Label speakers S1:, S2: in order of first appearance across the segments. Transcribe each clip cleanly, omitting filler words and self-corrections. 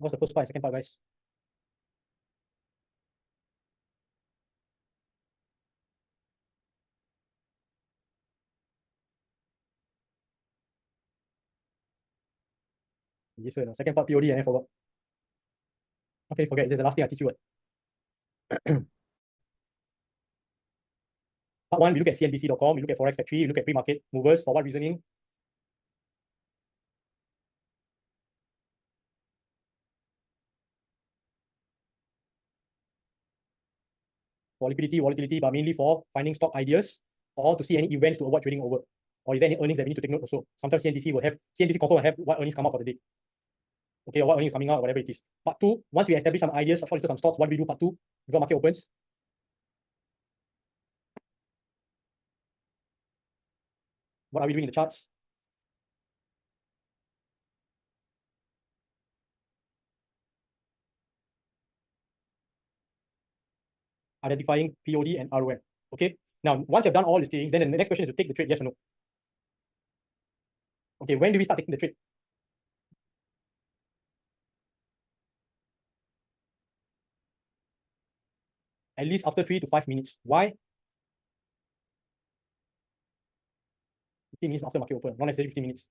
S1: What's the first part and second part, guys? Yes, sir. No. Second part POD and I forgot. Okay, forget. This is the last thing I teach you. Part one, we look at CNBC.com, we look at Forex Factory, we look at pre-market movers. For what reasoning? For liquidity, volatility, but mainly for finding stock ideas or to see any events to avoid trading over. Or is there any earnings that we need to take note also? Sometimes CNBC confirm will have what earnings come out for the day. Okay, or what earnings coming out, whatever it is. Part two, once we establish some ideas, shortlist some stocks, what do we do part two before market opens? What are we doing in the charts? Identifying POD and ROM. Okay. Now, once you've done all these things, then the next question is to take the trade, yes or no. Okay, when do we start taking the trade? At least after 3 to 5 minutes. Why? 15 minutes after market open, not necessarily 15 minutes.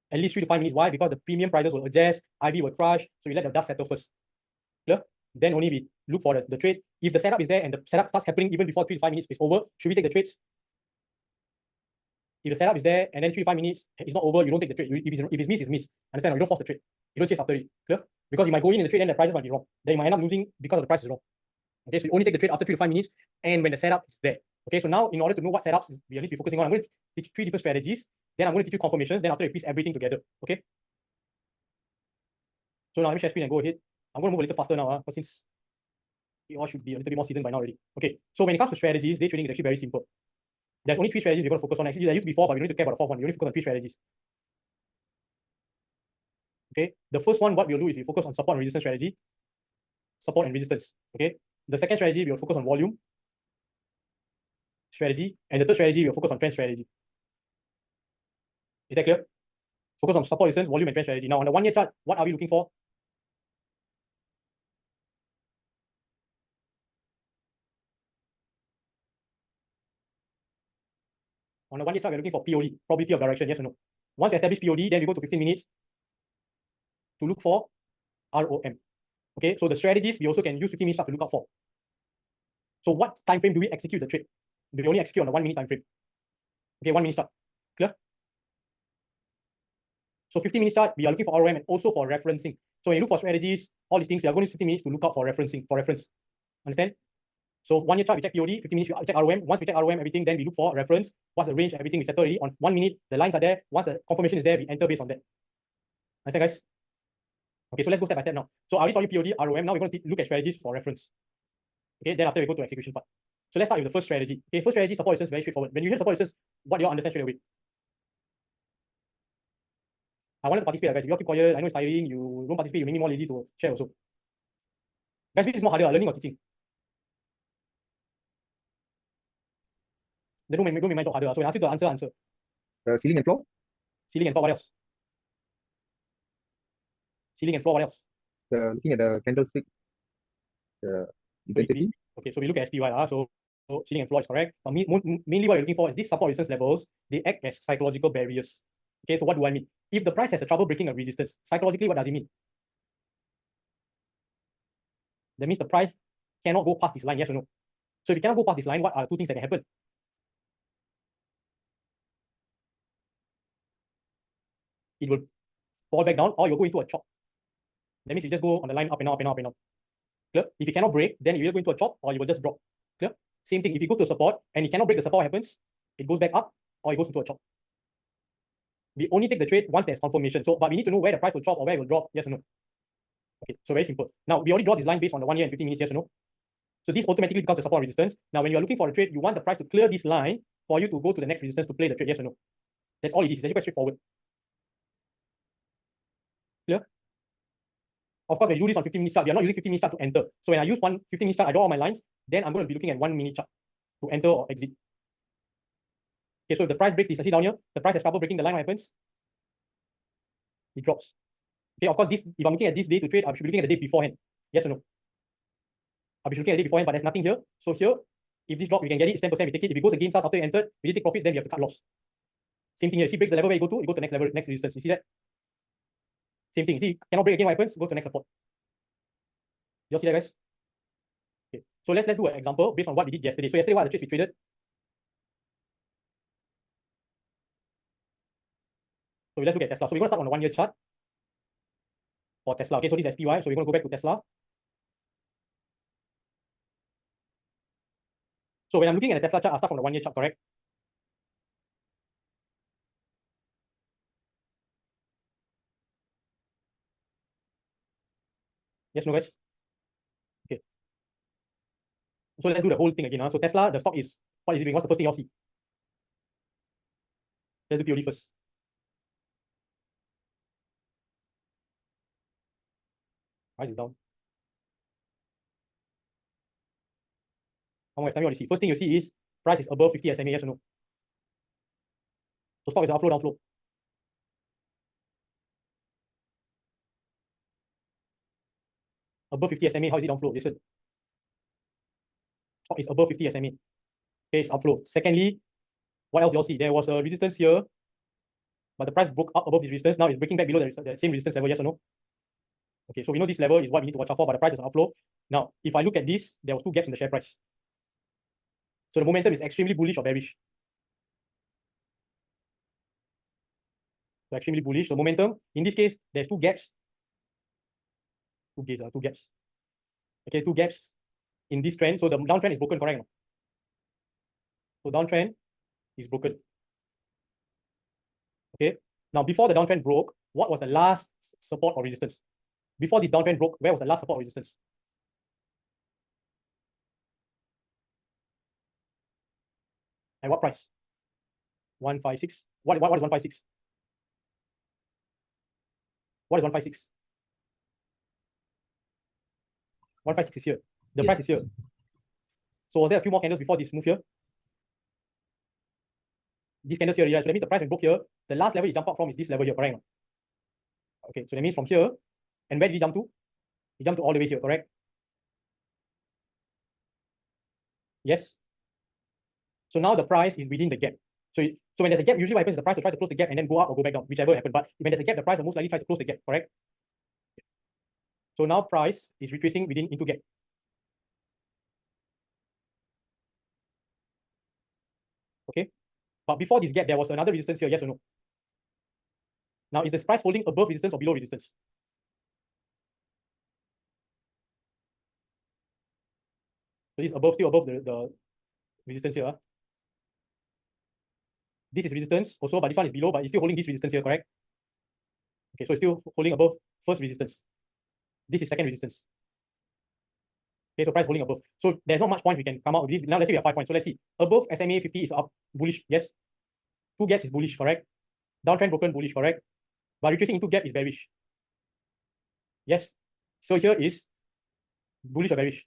S1: At least 3 to 5 minutes. Why? Because the premium prices will adjust, IV will crush, so you let the dust settle first. Clear? Then only we look for the trade. If the setup is there and the setup starts happening even before 3 to 5 minutes is over, should we take the trades? If the setup is there and then 3 to 5 minutes is not over, you don't take the trade. If it's missed, it's missed. Understand? You don't force the trade. You don't chase after it. Clear? Because you might go in the trade and the prices might be wrong. Then you might end up losing because the price is wrong. Okay, so you only take the trade after 3 to 5 minutes and when the setup is there. Okay, so now in order to know what setups we need to be focusing on, I'm going to teach 3 different strategies. Then I'm going to teach you confirmations. Then after you piece everything together. Okay. So now let me share screen and go ahead. I'm going to move a little faster now, because since you all should be a little bit more seasoned by now already. Okay, so when it comes to strategies, day trading is actually very simple. There's only 3 strategies we're going to focus on. Actually, there used to be 4, but we don't need to care about the 4th one. We only focus on 3 strategies. Okay, the first one, what we'll do is we focus on support and resistance strategy. Support and resistance. Okay, the second strategy, we'll focus on volume strategy. And the third strategy, we'll focus on trend strategy. Is that clear? Focus on support, resistance, volume, and trend strategy. Now, on the 1 year chart, what are we looking for? On the 1 year chart, we're looking for POD, probability of direction, yes or no. Once you establish POD, then we go to 15 minutes to look for ROM. Okay, so the strategies, we also can use 15 minutes chart to look out for. So what time frame do we execute the trade? Do we only execute on the 1 minute time frame? Okay, 1 minute chart. Clear? So 15 minutes chart, we are looking for ROM and also for referencing. So when you look for strategies, all these things, we are going to use 15 minutes to look out for referencing, for reference. Understand? So 1 year chart, we check POD, 15 minutes, we check ROM. Once we check ROM, everything, then we look for reference. What's the range, everything we settle already on 1 minute. The lines are there. Once the confirmation is there, we enter based on that. Understand, guys? Okay, so let's go step by step now. So I already taught you POD, ROM. Now we're going to look at strategies for reference. Okay, then after we go to execution part. So let's start with the first strategy. Okay, first strategy, support resistance, very straightforward. When you hear support resistance, what do you all understand straight away? I wanted to participate, guys. If you all keep quiet, I know it's tiring. You don't participate, you make me more lazy to share also. Guys, which is more harder, learning or teaching? They don't make my talk harder. So when I ask you to answer.
S2: Ceiling and floor.
S1: Ceiling and floor, what else? Ceiling and floor, what else?
S2: Looking at the candlestick, the intensity.
S1: Okay, so we look at SPY. So ceiling and floor is correct. But mainly what we're looking for is these support resistance levels. They act as psychological barriers. Okay, so what do I mean? If the price has a trouble breaking a resistance, psychologically, what does it mean? That means the price cannot go past this line, yes or no? So if it cannot go past this line, what are the 2 things that can happen? It will fall back down or you'll go into a chop. That means you just go on the line up and up and up and up. Clear? If it cannot break, then you will go into a chop or you will just drop. Clear? Same thing, if it goes to support and it cannot break the support, what happens? It goes back up or it goes into a chop. We only take the trade once there's confirmation. So, but we need to know where the price will chop or where it will drop, yes or no? Okay, so very simple. Now, we already draw this line based on the 1 year and 15 minutes, yes or no? So this automatically becomes a support and resistance. Now, when you are looking for a trade, you want the price to clear this line for you to go to the next resistance to play the trade, yes or no? That's all it is. It's actually quite straightforward. Clear? Of course, when you do this on 15 minutes chart, we are not using 15 minutes chart to enter. So when I use 15 minutes chart, I draw all my lines, then I'm going to be looking at 1 minute chart to enter or exit. Okay, so if the price breaks this, see down here, the price has trouble breaking the line, what happens? It drops. Okay, of course, this if I'm looking at this day to trade, I should be looking at the day beforehand. Yes or no? I should be looking at the day beforehand, but there's nothing here. So here, if this drop, we can get it, it's 10%, we take it. If it goes against us after you entered, we take profits, then we have to cut loss. Same thing here. See, breaks the level where you go to next level, next resistance. You see that? Same thing. See, cannot break again, what happens? Go to next support. You all see that, guys? Okay. So let's do an example based on what we did yesterday. So yesterday, what are the trades we traded? So let's look at Tesla. So we're going to start on a 1-year chart for Tesla. Okay, so this is SPY. So we're going to go back to Tesla. So when I'm looking at the Tesla chart, I'll start from the 1-year chart, correct? Yes, no, guys? Okay. So let's do the whole thing again. So Tesla, the stock is, what is it doing? What's the first thing you'll see? Let's do POD first. Price is down. How much time you want to see? First thing you see is price is above 50 SMA, yes or no? So stock is outflow, downflow. Above 50 SMA, how is it downflow? Listen. Stock is above 50 SMA. Okay, it's outflow. Secondly, what else you all see? There was a resistance here, but the price broke up above this resistance. Now it's breaking back below the same resistance level, yes or no? Okay, so we know this level is what we need to watch out for, but the price is an outflow. Now, if I look at this, there was 2 gaps in the share price. So the momentum is extremely bullish or bearish. So extremely bullish. So momentum, in this case, there's 2 gaps. 2 gaps. Okay, 2 gaps in this trend. So the downtrend is broken, correct? So downtrend is broken. Okay. Now, before the downtrend broke, what was the last support or resistance? Before this downtrend broke, where was the last support or resistance? And what price? 156. What is 156? What is 156? 156 is here. The price is here. So was there a few more candles before this move here? These candles here, yeah. So that means the price broke here. The last level you jump up from is this level here, correct? Okay, so that means from here, and where did he jump to? He jumped to all the way here, correct? Yes. So now the price is within the gap. So when there's a gap, usually what happens is the price will try to close the gap and then go up or go back down, whichever happened. But when there's a gap, the price will most likely try to close the gap, correct? So now price is retracing within into gap. Okay. But before this gap, there was another resistance here, yes or no? Now, is this price holding above resistance or below resistance? So this is above, still above the resistance here. This is resistance also, but this one is below, but it's still holding this resistance here, correct? Okay, so it's still holding above first resistance. This is second resistance. Okay, so price holding above. So there's not much point we can come out with this. Now let's say we have 5 points. So let's see. Above SMA 50 is up, bullish, yes. 2 gaps is bullish, correct? Downtrend broken, bullish, correct? But retracing into gap is bearish. Yes. So here is bullish or bearish.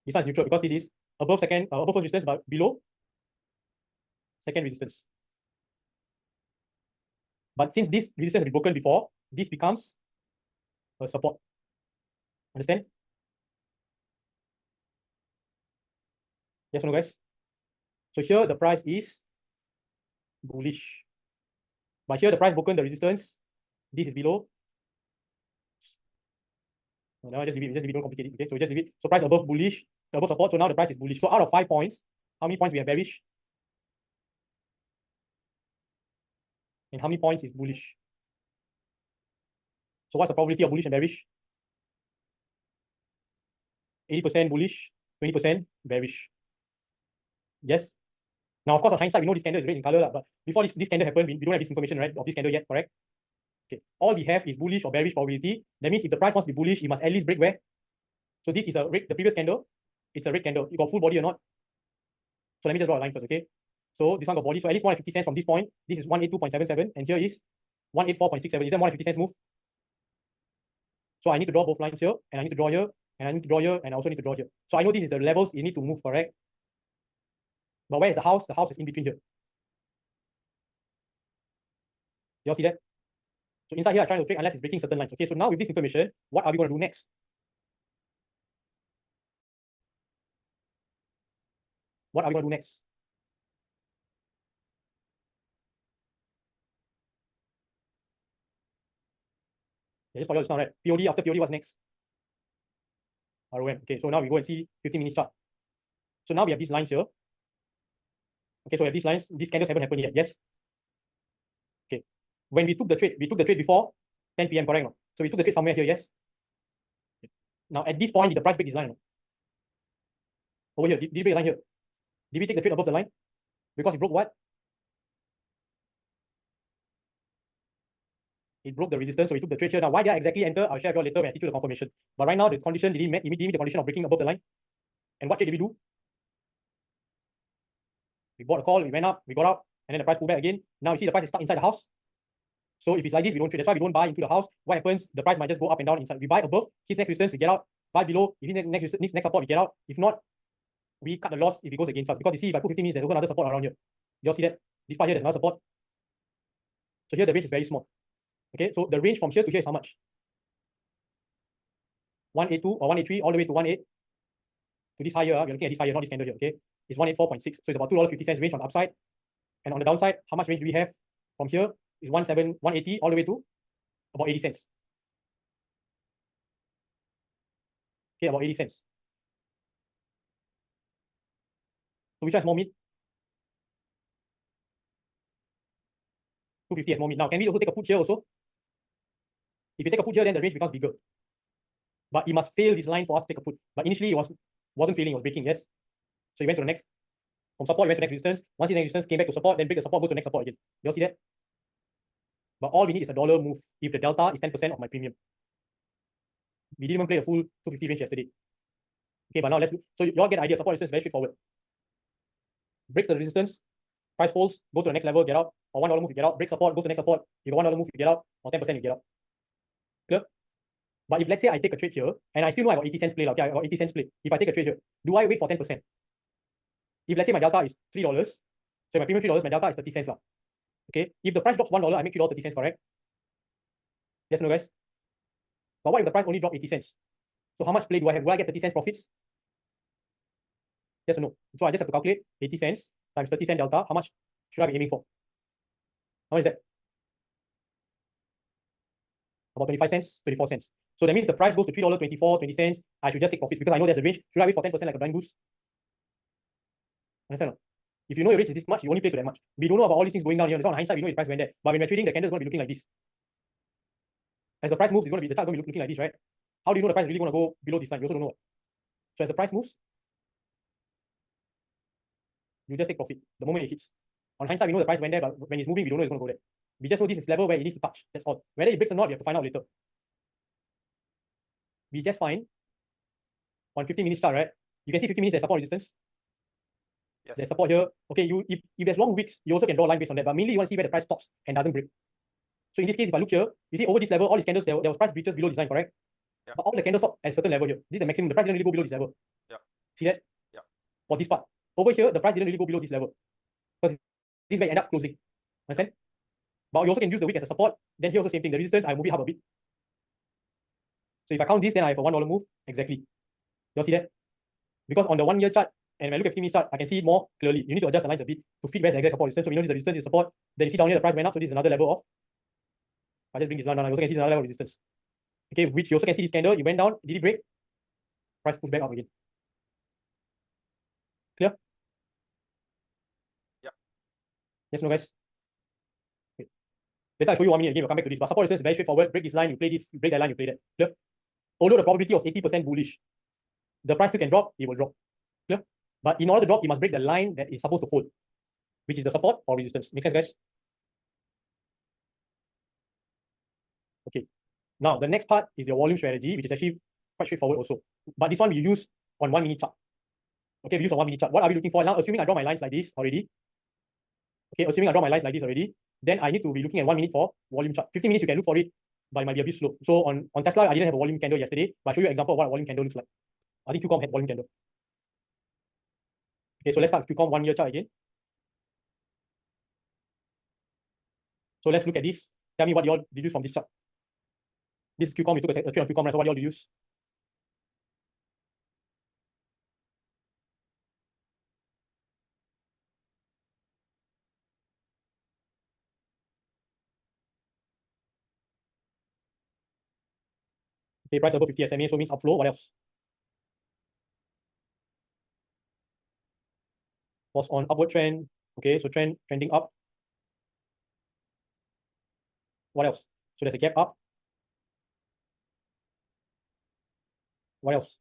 S1: This one is neutral because this is above above first resistance, but below second resistance. But since this resistance has been broken before, this becomes a support. Understand? Yes or no, guys? So here the price is bullish. But here the price broken the resistance. This is below. Now just leave it, don't complicate it. Okay, so just leave it. So price above bullish, above support. So now the price is bullish. So out of 5 points, how many points we have bearish? And how many points is bullish? So what's the probability of bullish and bearish? 80% bullish, 20% bearish. Yes. Now, of course, on hindsight, we know this candle is red in color, but before this candle happened, we don't have this information, right, of this candle yet, correct? Okay. All we have is bullish or bearish probability. That means if the price wants to be bullish, it must at least break where? So this is a red, the previous candle, it's a red candle. You got full body or not? So let me just draw a line first, okay? So this one got body, so at least 150 cents from this point. This is 182.77, and here is 184.67. Is that 150 cents move? So I need to draw both lines here, and I need to draw here, and I need to draw here, and I also need to draw here. So I know this is the levels you need to move, correct? But where is the house? The house is in between here. You all see that? So inside here, I'm trying to trade unless it's breaking certain lines. Okay, so now with this information, what are we going to do next? What are we going to do next? Yeah, just for you just now, right? POD, after POD, what's next? ROM. Okay, so now we go and see 15 minutes chart. So now we have these lines here. Okay, so we have these lines. These candles haven't happened yet. Yes. Okay. When we took the trade before 10 p.m. correct? No? So we took the trade somewhere here. Yes. Okay. Now at this point, did the price break this line? No? Over here, did we break the line here? Did we take the trade above the line? Because it broke what? It broke the resistance, so we took the trade here. Now, why did I exactly enter? I'll share with you later when I teach you the confirmation. But right now, the condition did he meet the condition of breaking above the line? And what trade did we do? We bought a call, we went up, we got out, and then the price pulled back again. Now you see the price is stuck inside the house. So if it's like this, we don't trade. That's why we don't buy into the house. What happens? The price might just go up and down inside. We buy above his next resistance, we get out. Buy below, if his next support, we get out. If not, we cut the loss if it goes against us. Because you see, if I put 15 minutes, there's also another support around here. You all see that? This part here, there's another support. So here the range is very small. Okay, so the range from here to here is how much? 182 or 183 all the way to 18 to this higher. We're looking at this higher, not this candle here. Okay, it's 184.6. So it's about $2.50 range on the upside. And on the downside, how much range do we have from here? Is 180 all the way to about 80 cents. Okay, about 80 cents. So which one is more mid? 250 is more mid. Now, can we also take a put here also? If you take a put here, then the range becomes bigger. But it must fail this line for us to take a put. But initially, it wasn't failing, it was breaking, yes. So it went to the next. From support, it went to next resistance. Once the next resistance came back to support, then break the support, go to next support again. You all see that? But all we need is a dollar move if the delta is 10% of my premium. We didn't even play the full 250 range yesterday. Okay, but now let's look. So you all get the idea. Support resistance very straightforward. Breaks the resistance, price falls, go to the next level, get out. Or $1 move, you get out. Break support, go to the next support. You got $1 move, you get out. Or 10% you get out. Clear? But if let's say I take a trade here, and I still know I got 80 cents play, okay, I got 80 cents play. If I take a trade here, do I wait for 10%? If let's say my delta is $3, so my premium $3, my delta is 30 cents. Okay, if the price drops $1, I make $3.30, correct? Yes, no, guys? But what if the price only dropped 80 cents? So how much play do I have? Will I get 30 cents profits? Yes or no? So I just have to calculate 80 cents times 30 cent delta. How much should I be aiming for? How much is that? About 25 cents, 24 cents. So that means the price goes to $3.24, 20 cents. I should just take profits because I know there's a range. Should I wait for 10% like a blind goose? Understand? No? If you know your range is this much, you only play to that much. We don't know about all these things going down here. That's on hindsight, we know the price went there. But when we're trading, the candle is going to be looking like this. As the price moves, it's going to be the chart going to be looking like this, right? How do you know the price is really going to go below this line? You also don't know. So as the price moves, you just take profit the moment it hits. On hindsight, we know the price went there, but when it's moving, we don't know it's going to go there. We just know this is level where it needs to touch. That's all. Whether it breaks or not, we have to find out later. We just find on 15 minutes chart, right? You can see 15 minutes there's support resistance. Yes. There's support here. Okay, if there's long wicks, you also can draw a line based on that. But mainly you want to see where the price stops and doesn't break. So in this case, if I look here, you see over this level, all these candles, there was price breaches below this line, correct? Yeah. But all the candles stop at a certain level here. This is the maximum. The price didn't really go below this level. Yeah. See that? Yeah. For this part. Over here, the price didn't really go below this level. Because this is where you end up closing. Understand? But you also can use the wick as a support. Then here also same thing. The resistance, I move it up a bit. So if I count this, then I have a $1 move. Exactly. You all see that? Because on the 1 year chart, and when I look at 15 minutes chart, I can see it more clearly. You need to adjust the lines a bit to fit where's the exact support resistance. So we know this is the resistance is support. Then you see down here the price went up, so this is another level of. I just bring this line down. I also can see another level of resistance. Okay, which you also can see this candle. It went down, did it break? Price pushed back up again. Clear? Yeah. Yes, no, guys? Okay. Later I'll show you 1 minute again, we'll come back to this. But support resistance is very straightforward. Break this line, you play this, you break that line, you play that. Clear? Although the probability was 80% bullish, the price still can drop, it will drop. Clear? But in order to drop, it must break the line that is supposed to hold, which is the support or resistance. Make sense, guys? Okay. Now, the next part is your volume strategy, which is actually quite straightforward also. But this one we use on 1 minute chart. Okay, we use on 1 minute chart. What are we looking for? Now, assuming I draw my lines like this already. Okay, assuming I draw my lines like this already, then I need to be looking at 1 minute for volume chart. 15 minutes, you can look for it, but it might be a bit slow. So on Tesla, I didn't have a volume candle yesterday, but I'll show you an example of what a volume candle looks like. I think QCOM had volume candle. Okay, so let's start with QCOM 1 year chart again. So let's look at this. Tell me what you all deduce from this chart. This is QCOM, we took a trade on QCOM, right? So what do you all deduce? Okay, price above 50 SMA, so means outflow. What else? Was on upward trend. Okay, so trending up. What else? So there's a gap up. What else?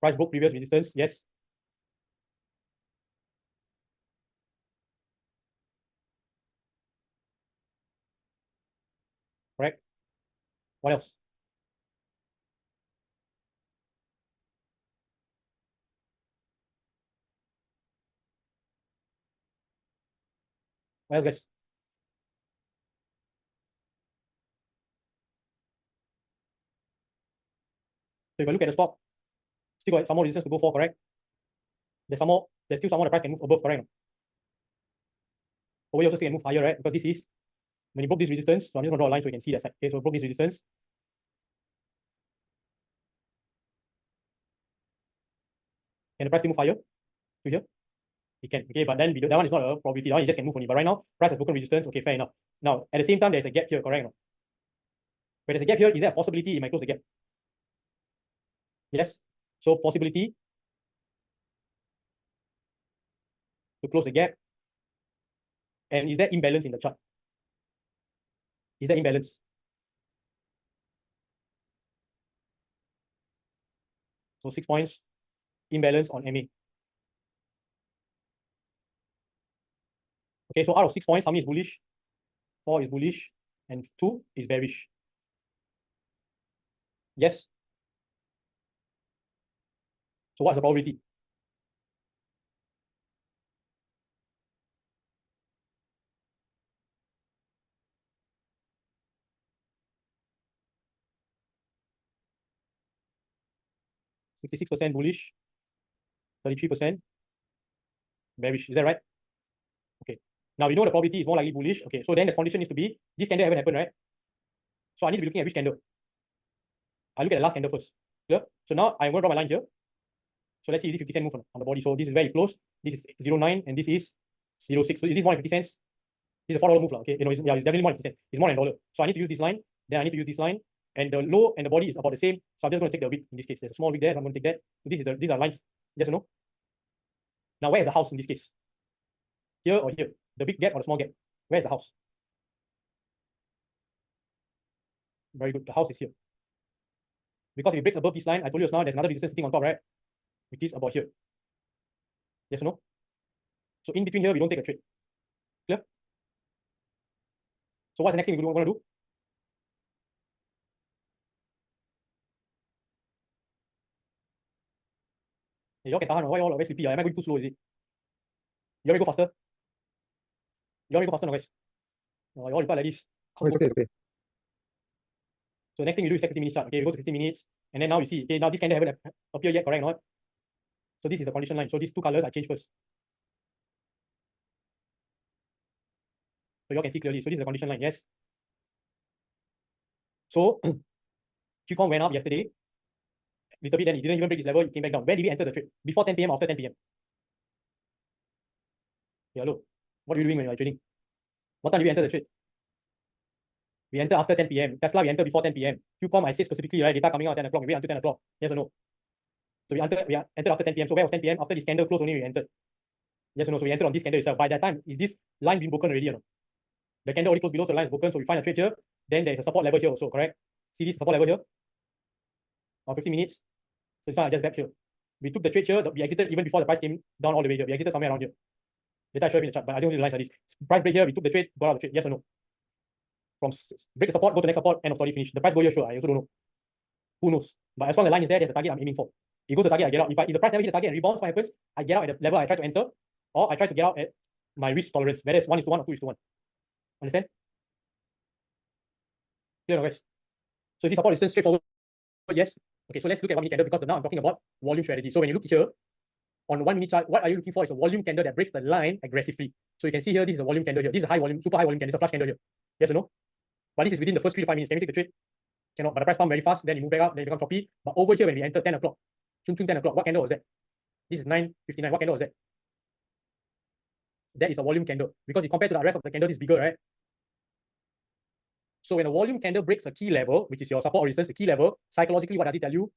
S1: Price broke previous resistance. Yes. Correct. What else? What else, guys? So if I look at the stock, still got some more resistance to go for, correct? There's still some more the price can move above, correct? Over here also still can move higher, right? Because this is when you broke this resistance, so I'm just gonna draw a line so you can see that side. Okay, so broke this resistance. Can the price still move higher to here? It can, okay, but then that one is not a probability, that one you just can move only. But right now, price has broken resistance, okay, fair enough. Now, at the same time, there's a gap here, correct? No? When there's a gap here, is there a possibility it might close the gap? Yes. So possibility to close the gap. And is there imbalance in the chart? Is there imbalance? So 6 points, imbalance on MA. Okay, so out of 6 points, how many is bullish? 4 is bullish, and 2 is bearish. Yes. So what's the probability? %66 bullish, 33% bearish. Is that right? Okay. Now we know the probability is more likely bullish. Okay, so then the condition needs to be this candle haven't happened, right? So I need to be looking at which candle. I look at the last candle first. Clear? So now I'm going to draw my line here. So let's see, is it 50-cent move on the body? So this is where it closed. This is 0.9 and this is 0.6. So is this more than 50 cents? This is a $4 move, okay? You know, it's definitely more than 50 cents. It's more than $1. So I need to use this line. Then I need to use this line. And the low and the body is about the same. So I'm just going to take the wick in this case. There's a small wick there. So I'm going to take that. So these are lines. Yes or no? Now where is the house in this case? Here or here? The big gap or the small gap? Where is the house? Very good. The house is here. Because if it breaks above this line, I told you just now, there's another resistance sitting on top, right? Which is about here. Yes or no? So in between here, we don't take a trade. Clear? So what's the next thing we're going to do? Hey, you all can tahan. Why you all always sleepy? Am I going too slow, is it? You want me to go faster? You want me to go faster, no, guys? You all reply like this.
S2: Oh, it's okay, it's okay.
S1: So next thing you do is set 15 minutes chart. Okay, we go to 15 minutes. And then now you see, okay, now this candle haven't appeared yet, correct or not? So this is the condition line. So these two colors I change first. So you all can see clearly. So this is the condition line, yes. So QCOM went up yesterday. Little bit, then it didn't even break this level, it came back down. When did we enter the trade? Before 10 p.m. or after 10 p.m.? Yeah, hello. What are you doing when you are trading? What time did we enter the trade? We enter after 10 p.m. Tesla, we enter before 10 p.m. QCOM, I say specifically, right? Data coming out at 10 o'clock. We wait until 10 o'clock. Yes or no? So we entered after 10 p.m. So where was 10 p.m.? After this candle closed only we entered. Yes or no? So we entered on this candle itself. By that time, is this line being broken already or no? The candle already closed below, so the line is broken. So we find a trade here. Then there is a support level here also, correct? See this support level here? Or 15 minutes. So this one I just back here. We took the trade here. We exited even before the price came down all the way here. We exited somewhere around here. Later I show you in the chart, but I don't see the lines like this. Price break here, we took the trade, got out of the trade. Yes or no? From break the support, go to next support, end of story, finish. The price go here, sure. I also don't know. Who knows? But as long as the line is there, there's a target I'm aiming for. It goes to the target, I get out. If the price never hit the target and rebounds, what happens? I get out at the level I try to enter, or I try to get out at my risk tolerance, whether it's 1:1 or 2:1. Understand? Clear, guys? So is this support resistance straightforward? Yes. Okay, so let's look at one minute candle because now I'm talking about volume strategy. So when you look here, on 1 minute chart, what are you looking for is a volume candle that breaks the line aggressively. So you can see here, this is a volume candle here. This is a high volume, super high volume candle. This is a flush candle here. Yes or no? But this is within the first 3 to 5 minutes. Can we take the trade? Cannot. But the price pump very fast. Then you move back up. Then you become choppy. But over here, when we enter 10 o'clock, 10 o'clock, what candle was that? This is 9:59. What candle was that? That is a volume candle. Because you compare to the rest of the candle, this is bigger, right? So when a volume candle breaks a key level, which is your support or resistance, the key level, psychologically, what does it tell you?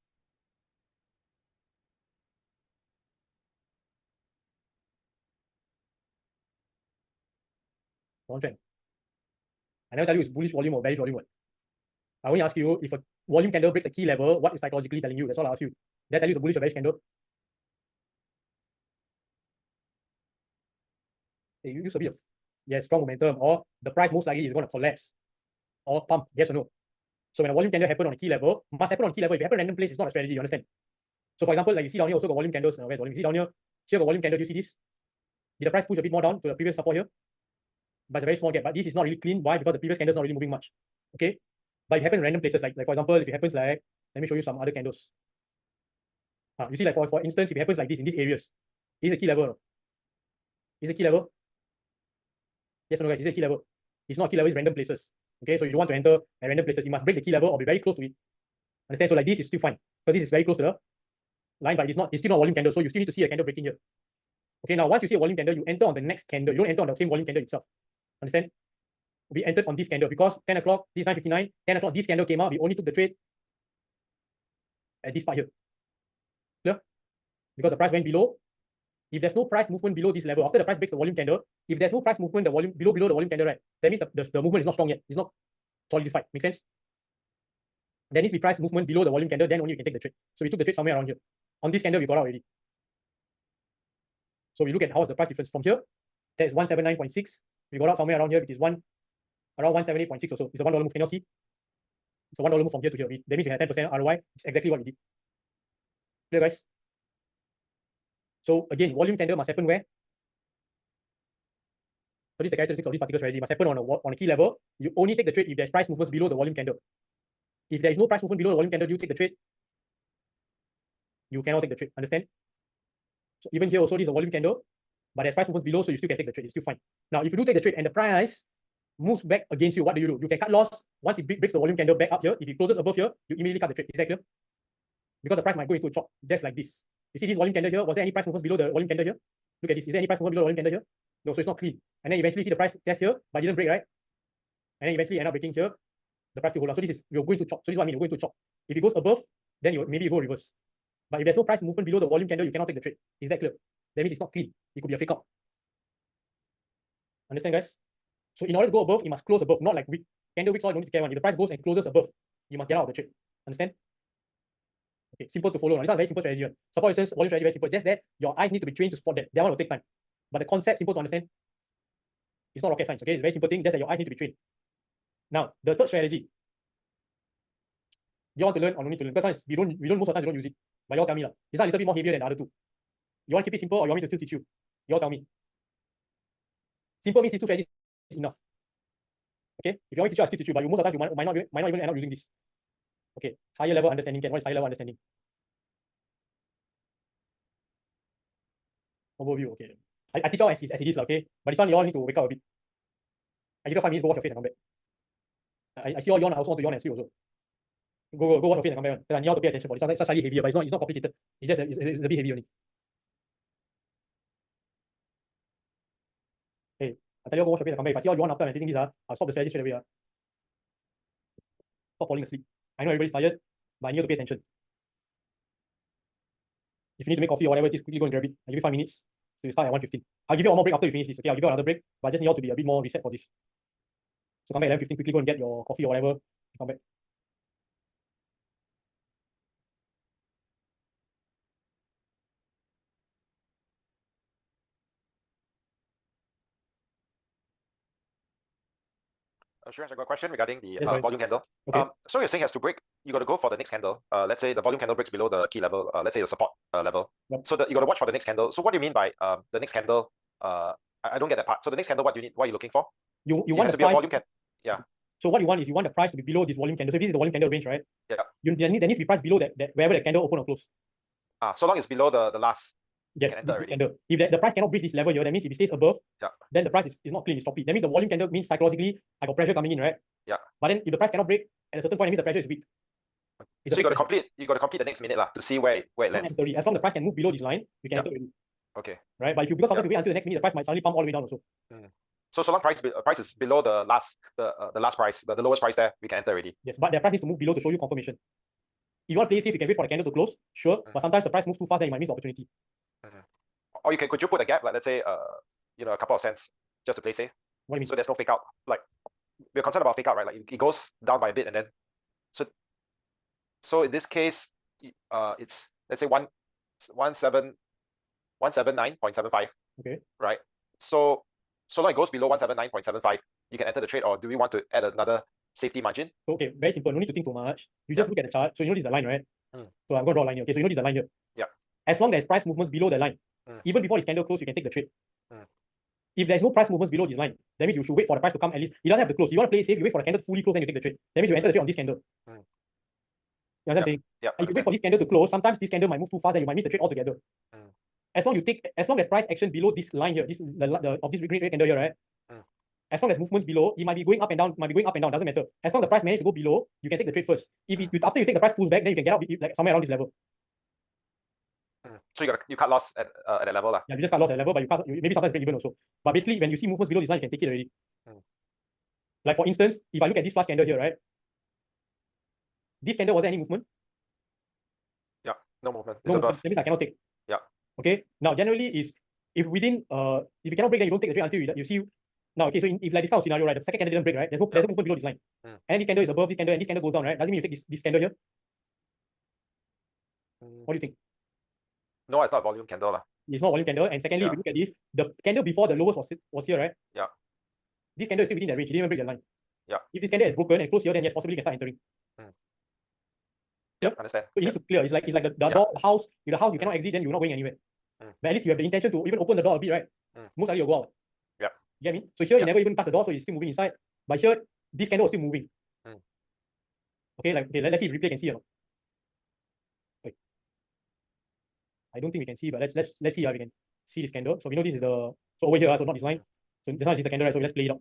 S1: One trend. I never tell you it's bullish volume or bearish volume. I only ask you if a volume candle breaks a key level, what is psychologically telling you? That's all I ask you. Did I tell you it's a bullish or bearish candle? You use a bit of strong momentum, or the price most likely is going to collapse or pump. Yes or no? So when a volume candle happen on a key level, must happen on a key level. If it happen random place, it's not a strategy. You understand? So for example, like you see down here, also got volume candles. Where's volume? You see down here, here got volume candle. Do you see this? Did the price push a bit more down to the previous support here? But it's a very small gap. But this is not really clean. Why? Because the previous candle is not really moving much. Okay. But it happens in random places. Like for example, if it happens like, let me show you some other candles. You see, like for instance, if it happens like this in these areas, is it a key level? No? Is it a key level? Yes or no, guys? Is it a key level? It's not key level, it's random places. Okay, so you don't want to enter at random places. You must break the key level or be very close to it. Understand? So like this is still fine. Because this is very close to the line, but it's still not a volume candle. So you still need to see a candle breaking here. Okay, now once you see a volume candle, you enter on the next candle. You don't enter on the same volume candle itself. Understand? We entered on this candle because 10 o'clock, this is 9:59, 10 o'clock, this candle came out. We only took the trade at this part here. Clear? Because the price went below. If there's no price movement below this level, after the price breaks the volume candle, if there's no price movement, the volume below the volume candle, right? That means the movement is not strong yet. It's not solidified. Make sense? There needs to be price movement below the volume candle, then only you can take the trade. So we took the trade somewhere around here. On this candle, we got out already. So we look at how's the price difference from here. That's 179.6. We got out somewhere around here, which is around 178.6 or so. It's a $1 move. Can you see? It's a $1 move from here to here. That means we had 10% ROI. It's exactly what we did. Clear, guys? So again, volume candle must happen where? So this is the characteristics of this particular strategy. It must happen on a key level. You only take the trade if there's price movements below the volume candle. If there is no price movement below the volume candle, you take the trade. You cannot take the trade. Understand? So even here also, this is a volume candle, but there's price movement below, so you still can take the trade. It's still fine. Now, if you do take the trade and the price moves back against you, what do? You can cut loss once it breaks the volume candle back up here. If it closes above here, you immediately cut the trade. Is that clear? Because the price might go into a chop just like this. You see this volume candle here? Was there any price movements below the volume candle here? Look at this. Is there any price movement below the volume candle here? No, so it's not clean. And then eventually see the price test here, but it didn't break, right? And then eventually end up breaking here. The price still hold on. So this is we're going to chop. So this is what I mean. We're going to chop. If it goes above, then maybe you go reverse. But if there's no price movement below the volume candle, you cannot take the trade. Is that clear? That means it's not clean. It could be a fake out. Understand, guys? So in order to go above, it must close above, not like weak. Candle wicks, all you don't need to care one. If the price goes and closes above, you must get out of the trade. Understand? Okay, simple to follow. This is a very simple strategy. Support resistance, volume strategy, very simple. Just that your eyes need to be trained to spot that. That one will take time. But the concept simple to understand. It's not rocket science, okay? It's a very simple thing, just that your eyes need to be trained. Now, the third strategy. You want to learn or don't need to learn? Because we don't most of the time we don't use it. But you all tell me. This one a little bit more heavier than the other two. You want to keep it simple or you want me to still teach you? You all tell me. Simple means these two strategies is enough. Okay? If you want me to teach you, I'll still teach you, but most of the time you might not even end up using this. Okay, higher level understanding. What is higher level understanding? Overview, okay. I teach all as it is, okay? But this one you all need to wake up a bit. I give you 5 minutes, go wash your face and come back. I see all yawn, I also want to yawn and sleep also. Go wash your face and come back. Because I need all to pay attention for this. It's slightly heavier, but it's not complicated. It's just it's a bit heavy only. Hey, I tell you, go wash your face and come back. If I see all yawn after I'm teaching this, I'll stop the strategy straight away. Stop falling asleep. I know everybody's tired, but I need you to pay attention. If you need to make coffee or whatever, just quickly go and grab it. I'll give you 5 minutes. So you start at 1:15. I'll give you one more break after you finish this. Okay, I'll give you another break, but I just need you all to be a bit more reset for this. So come back at 11:15, quickly go and get your coffee or whatever. Come back.
S3: Sure, I got a question regarding the
S1: Yes,
S3: volume candle.
S1: Okay.
S3: So you're saying has to break, you got to go for the next candle. Let's say the volume candle breaks below the key level, let's say the support level.
S1: Yep.
S3: So that you got to watch for the next candle. So what do you mean by the next candle? I don't get that part. So the next candle, what do you need? What are you looking for?
S1: You
S3: It
S1: want
S3: has
S1: the
S3: to be a
S1: price.
S3: volume candle. Yeah.
S1: So what you want is you want the price to be below this volume candle. So this is the volume candle range, right?
S3: Yeah.
S1: There needs to be price below that wherever the candle open or close.
S3: So long it's below the last. you
S1: Yes,
S3: can
S1: this
S3: enter already.
S1: candle. If the price cannot breach this level here, that means if it stays above,
S3: Yeah.
S1: then the price is not clean, it's choppy. That means the volume candle means psychologically I got pressure coming in, right?
S3: Yeah.
S1: But then if the price cannot break at a certain point, it means the pressure is weak. It's
S3: So
S1: a fake pressure.
S3: you got to complete the next minute lah to see where it
S1: Not
S3: lands.
S1: necessarily. As long as the price can move below this line, you can
S3: Yeah.
S1: enter already,
S3: Okay.
S1: right? But if you because sometimes you wait until the next minute, the price might suddenly pump all the way down also.
S3: So long price is below the last price, the lowest price there, we can enter already.
S1: Yes, but the price needs to move below to show you confirmation. If you want to play safe, you can wait for the candle to close, sure. But sometimes the price moves too fast, then you might miss the opportunity.
S3: Or could you put a gap, like let's say a couple of cents just to play safe?
S1: What do you mean?
S3: So there's no fake out. Like we're concerned about fake out, right? Like it goes down by a bit and then so in this case, it's let's say 179.75.
S1: Okay.
S3: Right. So long it goes below 179.75, you can enter the trade, or do we want to add another safety margin?
S1: Okay, very simple. No need to think too much. You just look at the chart. So you know this is the line, right? So I'm going to draw a line here. Okay, so you know this is the line here.
S3: Yeah.
S1: As long as price movements below the line, even before this candle close, you can take the trade. If there's no price movements below this line, that means you should wait for the price to come at least. You don't have to close. You want to play safe, you wait for the candle to fully close, then you take the trade. That means you enter the trade on this candle. You understand what I'm saying?
S3: Yeah.
S1: If you wait for this candle to close, sometimes this candle might move too fast, then you might miss the trade altogether. As long as price action below this line here, this of this green candle here, right? As long as movements below, it might be going up and down, doesn't matter. As long as the price manages to go below, you can take the trade first. If after you take the price pulls back, then you can get out like somewhere around this level.
S3: So you cut loss at that level lah.
S1: Yeah, you just cut loss at level, but you maybe sometimes break even also. But basically, when you see movements below this line, you can take it already. Like for instance, if I look at this flash candle here, right? This candle, was there any movement?
S3: Yeah, no movement.
S1: No movement. That means I cannot take.
S3: Yeah.
S1: Okay. Now generally is if within if you cannot break, then you don't take the trade until you see. Now okay, so if like this kind of scenario, right? The second candle didn't break, right? There's no movement below this line. And this candle is above this candle, and this candle goes down, right? Doesn't mean you take this candle here. What do you think?
S3: No, it's not volume candle lah.
S1: It's not volume candle. And secondly, if you look at this, the candle before the lowest was here, right?
S3: Yeah.
S1: This candle is still within that range. It didn't even break the line.
S3: Yeah.
S1: If this candle is broken and closed here, then yes, possibly you can start entering.
S3: Yeah, understand.
S1: So it needs to clear. It's like the door, the house. If the house you cannot exit, then you're not going anywhere. But at least you have the intention to even open the door a bit, right? Most likely you'll go out.
S3: Yeah.
S1: You get me? So here you never even touch the door, so it's still moving inside. But here, this candle is still moving. Okay, like let's see if replay can see or not. Wait. I don't think we can see, but let's see how we can see this candle. So we know this is so over here, so not this line. So this one is the candle, right? So let's play it out.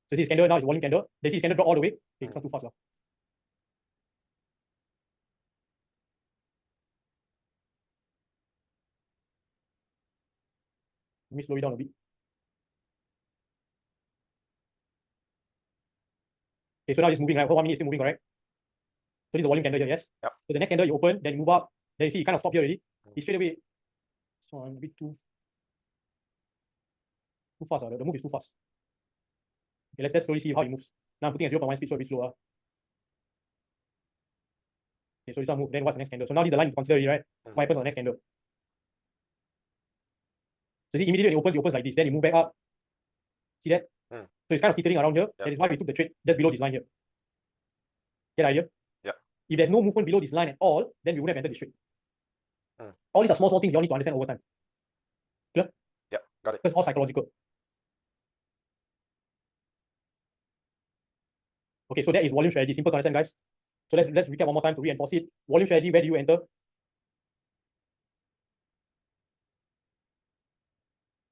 S1: So see this candle now is volume candle. They see this candle drop all the way. Okay, it's not too fast now. Let me slow it down a bit. Okay, so now it's moving, right? For 1 minute, it's still moving, correct? So this is the volume candle here, yes?
S3: Yep.
S1: So the next candle you open, then you move up, then you see you kind of stop here already. It's straight away. So I'm a bit too fast. The move is too fast. Okay, let's slowly see how it moves. Now I'm putting at 0.1 speed, so a bit slower. Okay, so this one move. Then what's the next candle? So now this is the line to consider already, right? What happens on the next candle? So see, immediately when it opens like this, then you move back up. See that? So it's kind of teetering around here. That is why we took the trade just below this line here. Get the idea?
S3: Yeah.
S1: If there's no movement below this line at all, then we wouldn't have entered this trade. All these are small things you all need to understand over time. Clear?
S3: Yeah, got it.
S1: It's all psychological. Okay, so that is volume strategy. Simple to understand, guys. So let's recap one more time to reinforce it. Volume strategy, where do you enter?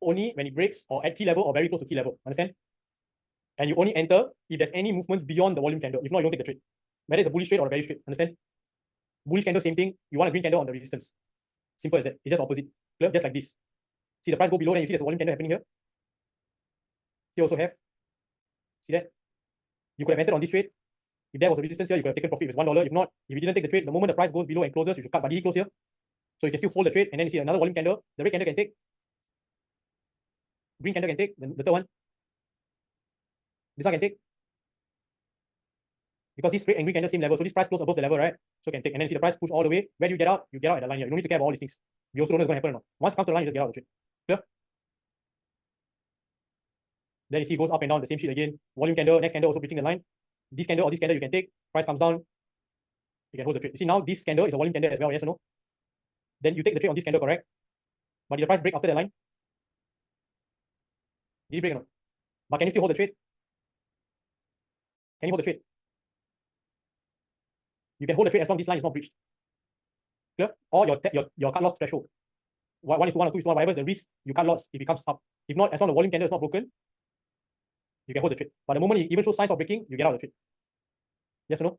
S1: Only when it breaks or at key level or very close to key level. Understand? And you only enter if there's any movements beyond the volume candle. If not, you don't take the trade. Whether it's a bullish trade or a bearish trade. Understand? Bullish candle, same thing. You want a green candle on the resistance. Simple as that. It's just opposite. Clear? Just like this. See the price go below, then you see there's a volume candle happening here. Here also have. See that? You could have entered on this trade. If there was a resistance here, you could have taken profit with $1. If not, if you didn't take the trade, the moment the price goes below and closes, you should cut. But did he close here? So you can still hold the trade, and then you see another volume candle. The red candle can take. Green candle can take. The third one. This one can take. Because this red and green candle same level, so this price close above the level, right? So can take. And then see the price push all the way. Where do you get out? You get out at the line here. You don't need to care about all these things. We also don't know what's going to happen or not. Once it comes to the line, you just get out of the trade. Clear? Then you see it goes up and down the same sheet again. Volume candle, next candle also breaching the line. This candle or this candle you can take. Price comes down. You can hold the trade. You see now this candle is a volume candle as well, yes or no? Then you take the trade on this candle, correct? But did the price break after the line? Did it break or not? But can you still hold the trade? Can you hold the trade? You can hold the trade as long as this line is not breached. Clear? Or your cut loss threshold. 1 is to 1 or 2 is to 1, whatever is the risk, you cut lots if it comes up. If not, as long as the volume candle is not broken, you can hold the trade. But the moment it even shows signs of breaking, you get out of the trade. Yes or no?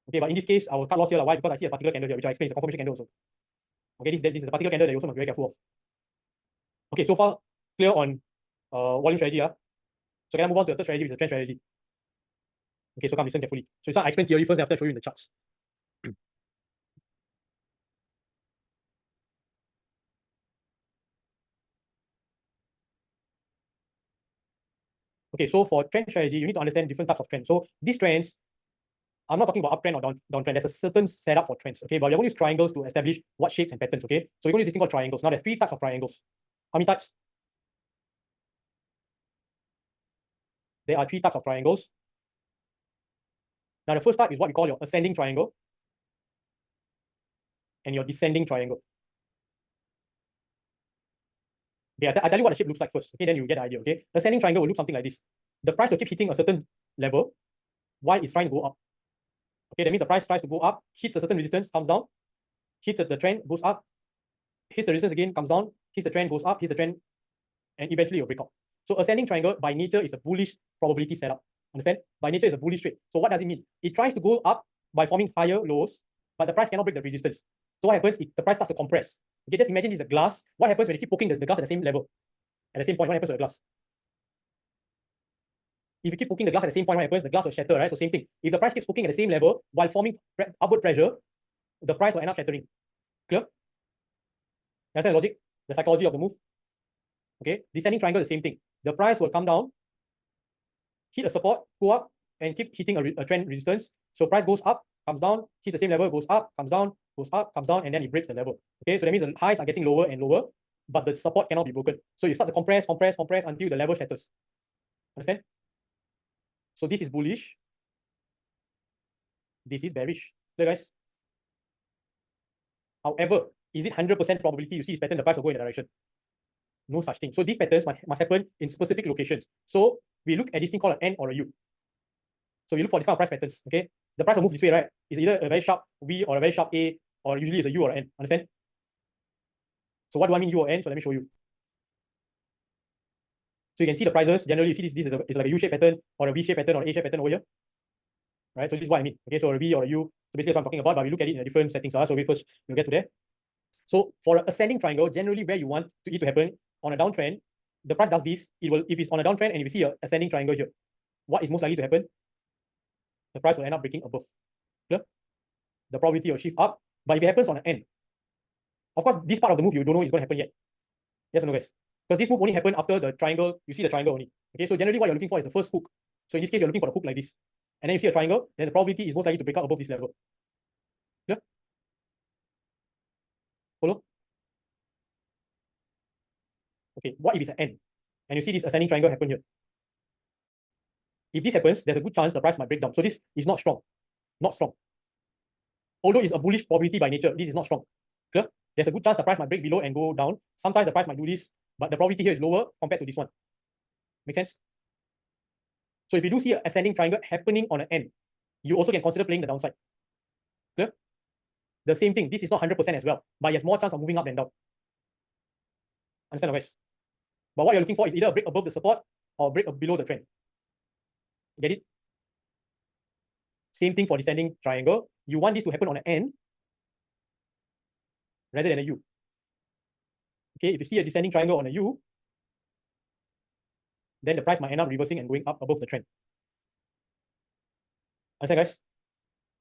S1: Okay, but in this case, I will cut loss here. Why? Because I see a particular candle here, which I explained is a confirmation candle also. Okay, this is a particular candle that you also must be very careful of. Okay, so far clear on volume strategy. So can I move on to the third strategy, which is the trend strategy? Okay, so come listen carefully. So it's not I explain theory first, then after I show you in the charts. Okay, so for trend strategy, you need to understand different types of trends. So these trends, I'm not talking about uptrend or downtrend. There's a certain setup for trends. Okay, but we're going to use triangles to establish what shapes and patterns. Okay, so we're going to use this thing called triangles. Now there's 3 types of triangles. How many types? There are 3 types of triangles. Now the first type is what we call your ascending triangle and your descending triangle. Okay, I tell you what the shape looks like first. Okay, then you get the idea. Okay, ascending triangle will look something like this. The price will keep hitting a certain level while it's trying to go up. Okay, that means the price tries to go up, hits a certain resistance, comes down, hits the trend, goes up, hits the resistance again, comes down, hits the trend, goes up, hits the trend, and eventually it'll break out. So ascending triangle by nature is a bullish probability setup. Understand? By nature is a bullish trade. So what does it mean? It tries to go up by forming higher lows, but the price cannot break the resistance. So what happens? The price starts to compress. Okay, just imagine this is a glass. What happens when you keep poking the glass at the same level, at the same point? What happens to the glass? If you keep poking the glass at the same point, what happens? The glass will shatter, right? So same thing. If the price keeps poking at the same level while forming upward pressure, the price will end up shattering. Clear? Understand the logic? The psychology of the move? Okay, descending triangle is the same thing. The price will come down, hit a support, go up, and keep hitting a trend resistance. So price goes up, comes down, hits the same level, goes up, comes down, and then it breaks the level. Okay, so that means the highs are getting lower and lower, but the support cannot be broken. So you start to compress until the level shatters. Understand? So this is bullish. This is bearish. Clear, guys? However, is it 100% probability you see this pattern, the price will go in the direction? No such thing. So these patterns must happen in specific locations. So we look at this thing called an N or a U. So you look for this kind of price patterns. Okay, the price will move this way, right? It's either a very sharp V or a very sharp A, or usually it's a U or an N. Understand? So what do I mean U or N? So let me show you. So you can see the prices. Generally, you see this is like a U-shaped pattern or a V-shaped pattern or an A-shaped pattern over here. Right? So this is what I mean. Okay, so a V or a U. So basically, that's what I'm talking about, but we look at it in a different settings. So we first we'll get to there. So for an ascending triangle, generally where you want it to happen on a downtrend, the price does this. It will, if it's on a downtrend and you see an ascending triangle here, what is most likely to happen? The price will end up breaking above. Clear? The probability will shift up. But if it happens on an end, of course, this part of the move you don't know is going to happen yet. Yes or no, guys? Because this move only happened after the triangle. You see the triangle only. Okay, so generally what you're looking for is the first hook. So in this case, you're looking for the hook like this, and then you see a triangle. Then the probability is most likely to break out above this level. Clear? Follow? Okay, what if it's an end, and you see this ascending triangle happen here? If this happens, there's a good chance the price might break down. So this is not strong. Not strong. Although it's a bullish probability by nature, this is not strong. Clear? There's a good chance the price might break below and go down. Sometimes the price might do this, but the probability here is lower compared to this one. Make sense? So if you do see an ascending triangle happening on an end, you also can consider playing the downside. Clear? The same thing. This is not 100% as well, but it has more chance of moving up than down. Understand, guys? But what you're looking for is either a break above the support or a break below the trend. Get it? Same thing for descending triangle. You want this to happen on an end rather than a U. Okay, if you see a descending triangle on a U, then the price might end up reversing and going up above the trend. Understand, guys?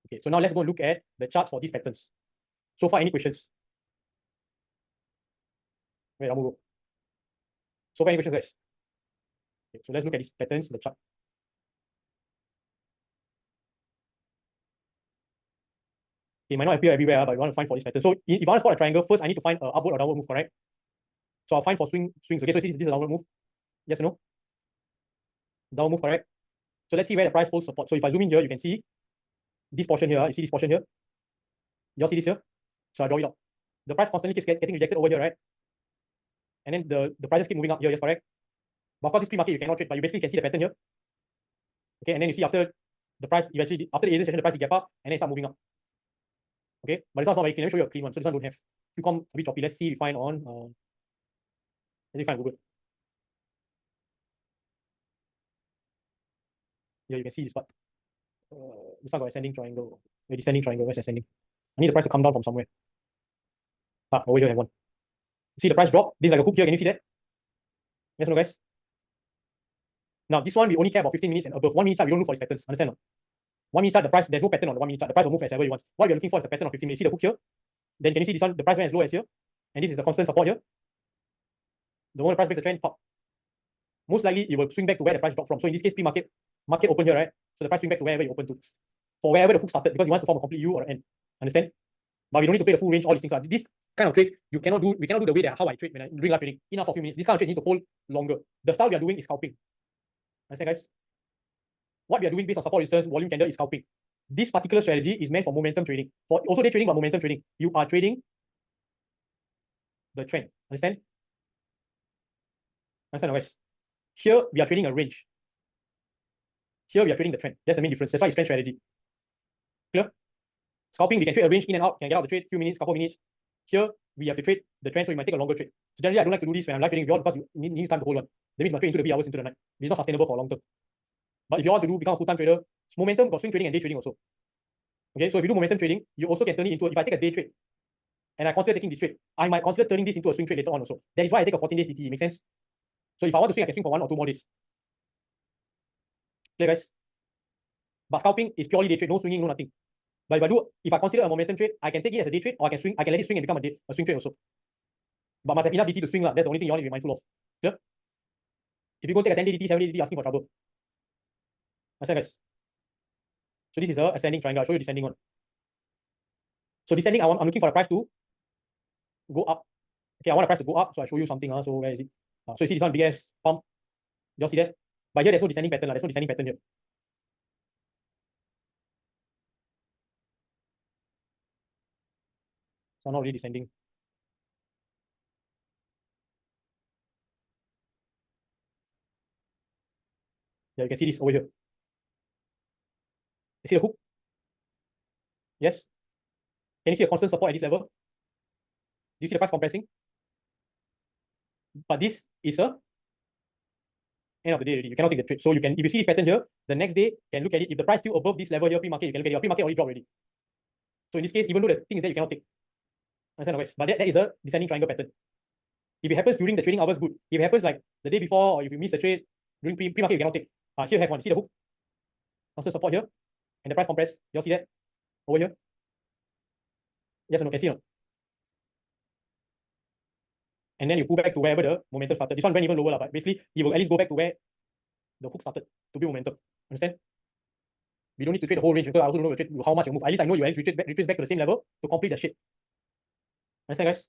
S1: Okay, so now let's go and look at the charts for these patterns. So far, any questions? Wait, I'm gonna go. So far, any questions, guys? Okay, so let's look at these patterns, the chart. It might not appear everywhere, but we want to find for this pattern. So if I want to spot a triangle, first I need to find an upward or downward move, correct? So I'll find for swings. Okay, so this is a downward move. Yes or no? Downward move, correct? So let's see where the price holds support. So if I zoom in here, you can see this portion here. You see this portion here? You all see this here? So I draw it out. The price constantly keeps getting rejected over here, right? And then the prices keep moving up here, yes, correct? But of course, this pre-market you cannot trade, but you basically can see the pattern here. Okay, and then you see after the price eventually, after the Asian session, the price gap up and then it start moving up. Okay, but this one's not very clean. Let me show you a clean one. So this one don't have. If you come a bit choppy, let's see if we find on let's see if we find Google. Here you can see this part. This one got ascending triangle, a descending triangle. Where's ascending? I need the price to come down from somewhere. Ah, over here I have one. See the price drop? This is like a hook here. Can you see that? Yes or no, guys? Now this one we only care about 15 minutes and above. 1 minute chart we don't look for its patterns. Understand? No? 1 minute chart, the price, there's no pattern on the 1 minute chart. The price will move as ever you want. What we are looking for is the pattern of 15 minutes. See the hook here? Then can you see this one? The price went as low as here, and this is the constant support here. The moment the price breaks the trend, pop. Most likely it will swing back to where the price dropped from. So in this case, pre-market, market open here, right? So the price swing back to wherever it opened to, for wherever the hook started, because it wants to form a complete U or an N. Understand? But we don't need to play the full range. All these things are this kind of trades you cannot do. We cannot do the way that how I trade when I doing live trading. Enough for a few minutes. This kind of trades need to hold longer. The style we are doing is scalping. Understand, guys? What we are doing based on support resistance, volume candle is scalping. This particular strategy is meant for momentum trading. For also day trading, but momentum trading. You are trading the trend. Understand? Understand, guys? Here we are trading a range. Here we are trading the trend. That's the main difference. That's why it's trend strategy. Clear? Scalping, we can trade a range in and out, can get out the trade, few minutes, couple minutes. Here we have to trade the trend, so we might take a longer trade. So generally, I don't like to do this when I'm live trading with you all because you need time to hold on. That means my trade into the wee hours into the night. This is not sustainable for long term. But if you want to do become a full-time trader, momentum got swing trading and day trading also. Okay, so if you do momentum trading, you also can turn it into if I take a day trade and I consider taking this trade, I might consider turning this into a swing trade later on also. That is why I take a 14 days TT. Make sense? So if I want to swing, I can swing for 1 or 2 more days. Clear, guys? But scalping is purely day trade, no swinging, no nothing. But if I consider a momentum trade, I can take it as a day trade, or I can let it swing and become a swing trade also. But must have enough DT to swing. That's the only thing you want to be mindful of. Clear? If you go take a 10-day DT, 7-day DT, asking for trouble. Understand, guys? So this is a ascending triangle. I'll show you descending one. So descending, I'm looking for the price to go up. Okay, I want the price to go up, so I show you something. So where is it? So you see this one, big ass pump. You all see that? But here there's no descending pattern. There's no descending pattern here. So not really descending. Yeah, you can see this over here. You see the hook? Yes. Can you see a constant support at this level? Do you see the price compressing? But this is a end of the day already. You cannot take the trade. So you can, if you see this pattern here, the next day can look at it. If the price still above this level here, pre-market, you can look at it. Your pre-market already dropped already. So in this case, even though the thing is that you cannot take. Understand, guys? But that is a descending triangle pattern. If it happens during the trading hours, good. If it happens like the day before, or if you miss the trade during pre-market, you cannot take. Here have one. You see the hook? Constant support here, and the price compress. You all see that over here? Yes or no? Can see or not? And then you pull back to wherever the momentum started. This one went even lower, but basically it will at least go back to where the hook started to build momentum. Understand? We don't need to trade the whole range because I also don't know how much you move. At least I know you at least retrace back to the same level to complete the shape. Understand, guys?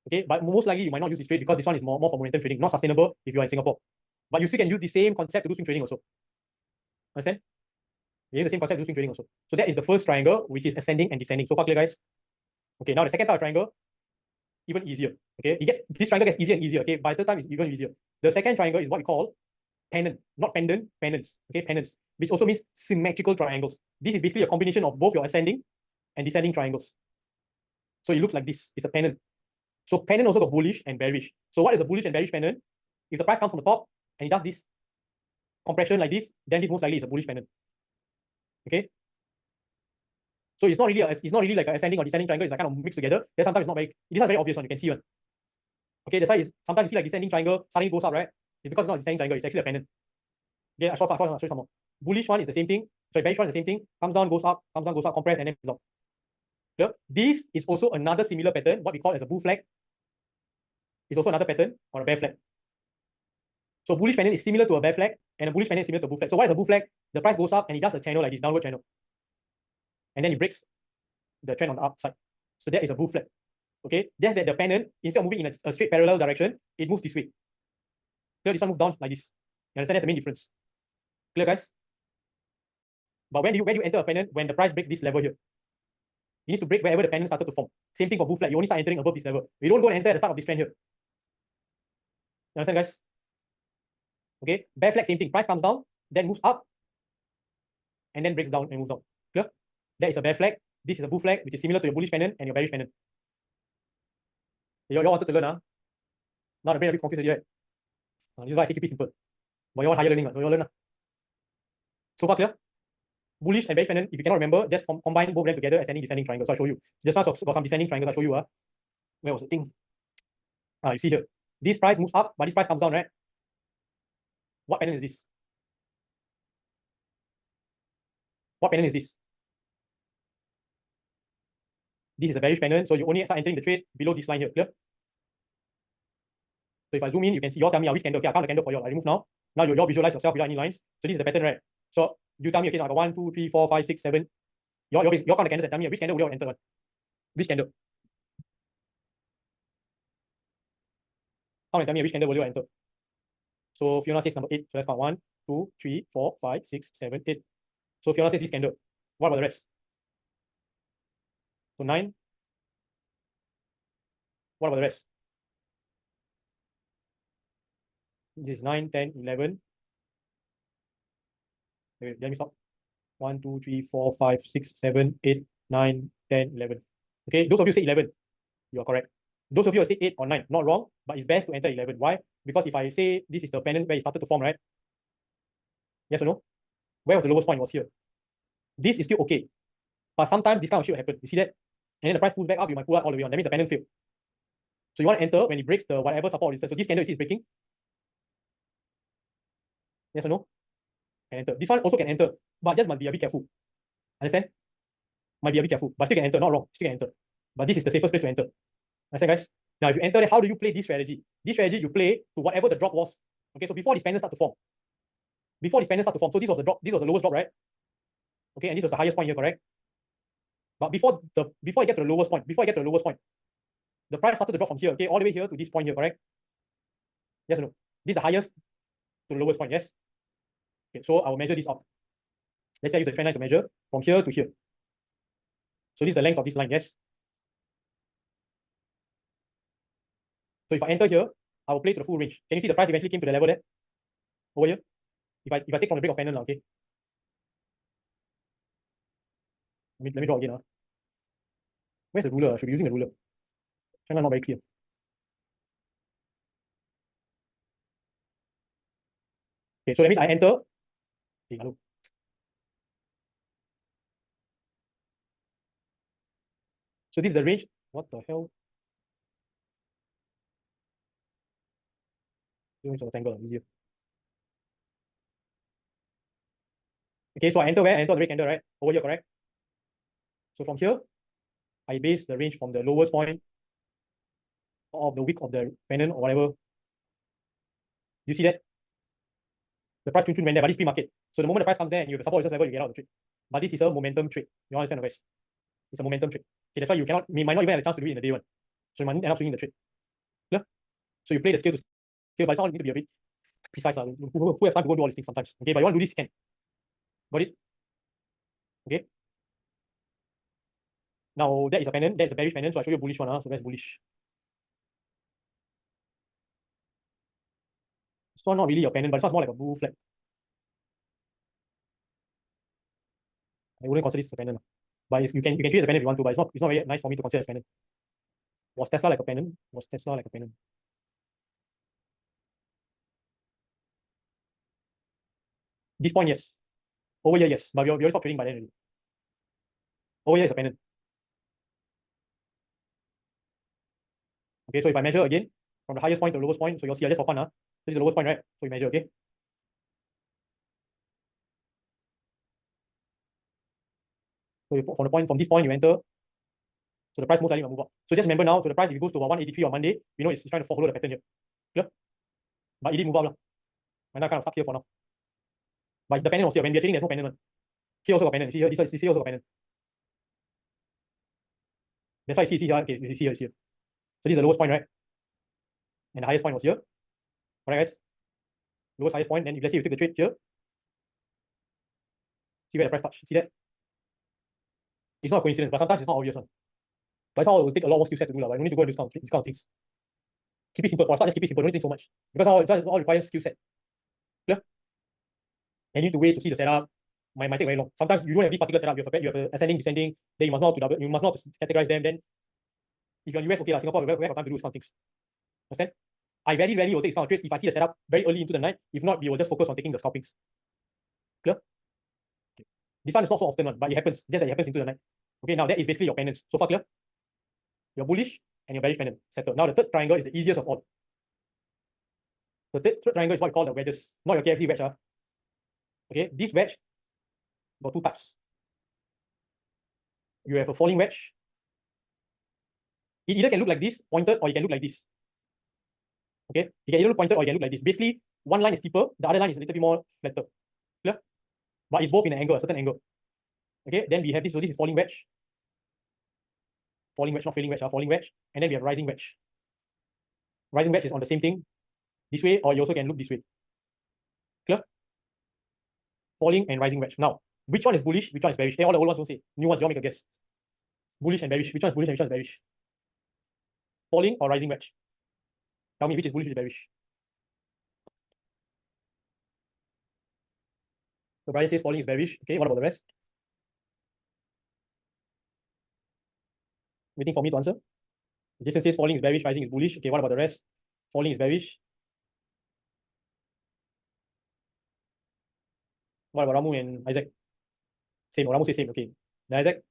S1: Okay, but most likely you might not use this trade because this one is more for momentum trading, not sustainable if you are in Singapore. But you still can use the same concept to do swing trading also. Understand? You use the same concept to do swing trading also. So that is the first triangle, which is ascending and descending. So far clear, guys? Okay, now the second type of triangle, even easier. Okay, this triangle gets easier and easier. Okay, by the third time it's even easier. The second triangle is what we call pennant, not pendant, pennants. Okay, pennants, which also means symmetrical triangles. This is basically a combination of both your ascending and descending triangles. So it looks like this. It's a pennant. So pennant also got bullish and bearish. So what is a bullish and bearish pennant? If the price comes from the top and it does this compression like this, then this most likely is a bullish pennant. Okay. So it's not really like a ascending or descending triangle. It's like kind of mixed together. Then sometimes it's not very. It is not very obvious one. You can see one. Okay, that's why sometimes you see like descending triangle suddenly goes up, right? It's because it's not a descending triangle. It's actually a pennant. Okay, I'll show you some more. Bullish one is the same thing. Sorry, bearish one is the same thing. Comes down, goes up, compress, and then goes up. Clear? This is also another similar pattern. What we call as a bull flag. Is also another pattern or a bear flag. So bullish pennant is similar to a bear flag, and a bullish pennant is similar to a bull flag. So what is a bull flag? The price goes up and it does a channel like this, downward channel. And then it breaks the trend on the upside. So that is a bull flag. Okay, just that the pennant, instead of moving in a straight parallel direction, it moves this way. Clear? This one moves down like this. You understand? That's the main difference. Clear, guys? But when do you enter a pennant? When the price breaks this level here. You need to break wherever the pennant started to form. Same thing for bull flag. You only start entering above this level. You don't go and enter at the start of this trend here. You understand, guys? Okay, bear flag, same thing. Price comes down, then moves up, and then breaks down and moves down. Clear? That is a bear flag. this is a bull flag, which is similar to your bullish pennant and your bearish pennant. You all wanted to learn, now the brain a bit confused already, right? This is why I say keep it simple. But you want higher learning, so you all learn. So far clear? Bullish and bearish pennant, if you cannot remember, just combine both of them together as ascending descending triangle. So I'll show you. Just now got some descending triangles, I'll show you. Where was the thing? You see here. This price moves up, but this price comes down, right? What pennant is this? What pennant is this? This is a bearish pennant, so you only start entering the trade below this line here. Clear? So if I zoom in, you can see, you all tell me which candle. Okay, I count the candle for you all. I remove now. Now you all visualize yourself without any lines. So this is the pattern, right? So you tell me, okay, I got 1, 2, 3, 4, 5, 6, 7. You all count the candles and tell me which candle will you all enter one. Which candle? Count and tell me which candle will you all enter. So Fiona says number 8. So let's count 1, 2, 3, 4, 5, 6, 7, 8. So Fiona says this candle. What about the rest? So 9. What about the rest? This is 9, 10, 11. Wait, let me stop. 1, 2, 3, 4, 5, 6, 7, 8, 9, 10, 11. Okay, those of you say 11, you are correct. Those of you who say 8 or 9, not wrong, but it's best to enter 11. Why? Because if I say this is the pennant where it started to form, right? Yes or no? Where was the lowest point? It was here. This is still okay. But sometimes this kind of shit will happen. You see that? And then the price pulls back up, you might pull out all the way on. That means the pennant failed. So you want to enter when it breaks the whatever support resistance. So this candle you see is breaking. Yes or no? Can enter. This one also can enter, but just must be a bit careful. Understand? Might be a bit careful, but still can enter. Not wrong. Still can enter. But this is the safest place to enter. Understand, guys? Now, if you enter, how do you play this strategy? This strategy you play to whatever the drop was. Okay, so before this pennant start to form. Before this pennant start to form. So this was the drop. This was the lowest drop, right? Okay, and this was the highest point here, correct? But before I get to the lowest point, the price started to drop from here, okay, all the way here to this point here, correct? Yes or no? This is the highest to the lowest point, yes? Okay, so I will measure this out. Let's say I use the trend line to measure from here to here. So this is the length of this line, yes? So if I enter here, I will play to the full range. Can you see the price eventually came to the level there? Over here? If I take from the break of pennant, okay? Let me draw again. Where's the ruler? I should be using the ruler. Trend line not very clear. Okay, so that means I enter. Okay, hello. So this is the range. What the hell? Doing some rectangle, easier. Okay, so I enter where? I enter the red candle, right? Over here, correct? So from here, I base the range from the lowest point of the wick of the pennant or whatever. You see that? The price went there, but this pre-market. So the moment the price comes there and you have the support resistance level, you get out of the trade. But this is a momentum trade. You understand the guys? It's a momentum trade. Okay, that's why you might not even have a chance to do it in the day one. So you might end up swinging the trade. Yeah? So you play the scale to scale, but it's not need to be a bit precise. Who has time to go do all these things sometimes? Okay, but you want to do this, you can. Got it? Okay. Now that is a pennant, that's a bearish pennant, so I show you a bullish one. So that's bullish. It's not really a pennant, but it's more like a bull flag. I wouldn't consider this a pennant. But you can treat it as a pennant if you want to, but it's not very nice for me to consider as pennant. Was Tesla like a pennant? Was Tesla like a pennant? This point, yes. Over here, yes. But we already stopped trading by then already. Over here is a pennant. Okay, so if I measure again from the highest point to the lowest point, so you'll see just for fun, this is the lowest point, right? So you measure, okay? So you, from this point, you enter. So the price most likely will move up. So just remember now, so the price if it goes to about 183 on Monday, you know it's trying to follow the pattern here. Clear? But it didn't move up. And I kind of stuck here for now. But the pennant was here. When we are trading, there's no pennant one. Here also got pennant. You see here, this here also got pennant. That's why you see here, okay, you see here, So this is the lowest point, right? And the highest point was here. Alright, guys. Lowest highest point. Then if let's say you take the trade here, see where the price touch. See that? It's not a coincidence, but sometimes it's not obvious one. But it's all it will take a lot more skill set to do. But I don't need to go and do these kind of things. Keep it simple. For a start, just keep it simple. Don't think so much. Because all requires skill set. Clear? And you need to wait to see the setup. might take very long. Sometimes you don't have this particular setup. You have a ascending, descending. Then you must know how to double. You must know how to categorize them. Then if you're in US, okay, Singapore, we have time to do this kind of things. Understand? I very rarely will take this kind of trades if I see the setup very early into the night. If not, we will just focus on taking the scalpings. Clear? Okay. This one is not so often one, but it happens. Just that it happens into the night. Okay, now that is basically your pennants. So far clear? Your bullish and your bearish pennant settled. Now the third triangle is the easiest of all. The third triangle is what we call the wedges, not your KFC wedge. Okay, this wedge got two types. You have a falling wedge. It either can look like this, pointed, or it can look like this. Okay, it can either look pointed or it can look like this. Basically, one line is steeper, the other line is a little bit more flatter. Clear? But it's both in an angle, a certain angle. Okay, then we have this, so this is falling wedge. Falling wedge, not failing wedge, falling wedge. And then we have rising wedge. Rising wedge is on the same thing, this way, or you also can look this way. Clear? Falling and rising wedge. Now, which one is bullish, which one is bearish? Hey, all the old ones don't say. New ones, you all make a guess. Bullish and bearish. Which one is bullish and which one is bearish? Falling or rising wedge? Tell me which is bullish, which is bearish. So Brian says falling is bearish. Okay, what about the rest? Waiting for me to answer. Jason says falling is bearish, rising is bullish. Okay, what about the rest? Falling is bearish. What about Ramu and Isaac? Same. Ramu says same. Okay. Then Isaac?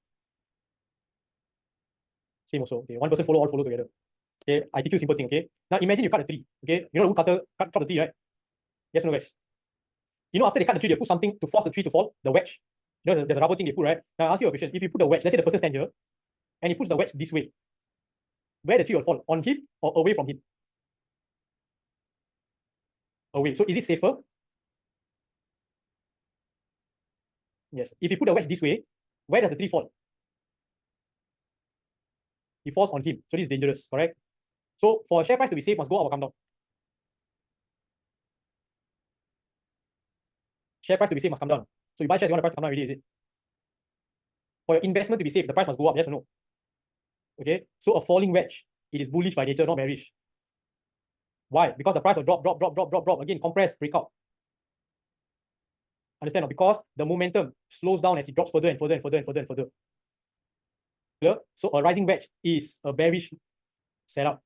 S1: Same also. Okay. One person follow, all follow together. Okay. I teach you a simple thing. Okay. Now imagine you cut a tree. Okay. You know the woodcutter chop the tree, right? Yes or no, guys? You know, after they cut the tree, they put something to force the tree to fall, the wedge. You know, there's a rubber thing they put, right? Now I ask you a question. If you put the wedge, let's say the person stand here, and he puts the wedge this way, where the tree will fall? On him or away from him? Away. So is it safer? Yes. If you put the wedge this way, where does the tree fall? It falls on him. So this is dangerous, correct? So for a share price to be safe, must go up or come down. Share price to be safe must come down. So you buy shares, you want the price to come down already, is it? For your investment to be safe, the price must go up, yes or no? Okay. So a falling wedge, it is bullish by nature, not bearish. Why? Because the price will drop. Again, compress, breakout. Understand? Because the momentum slows down as it drops further and further and further and further and further. Clear? So a rising wedge is a bearish setup.